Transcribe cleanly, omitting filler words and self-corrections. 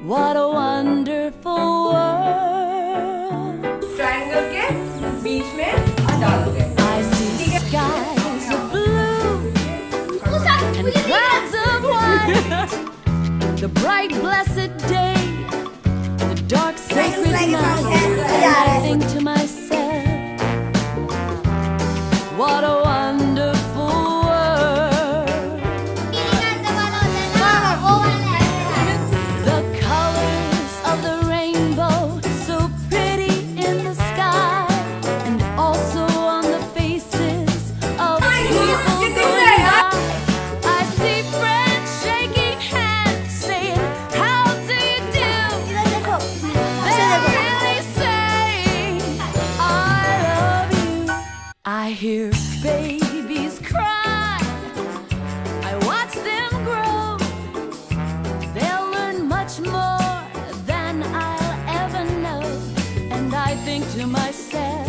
What a wonderful world. Triangle के बीच में डालोगे. I see skies of blue and clouds of white. The bright blessed day, the dark sacred night. And I think to myself, what a wonderful world. The colors of the rainbow, so pretty in the sky, and also on the faces of people going by. I see friends shaking hands, saying, how do you do? They're really saying, I love you. I hear babies cry, I watch them grow. They'll learn much more than I'll ever know. And I think to myself,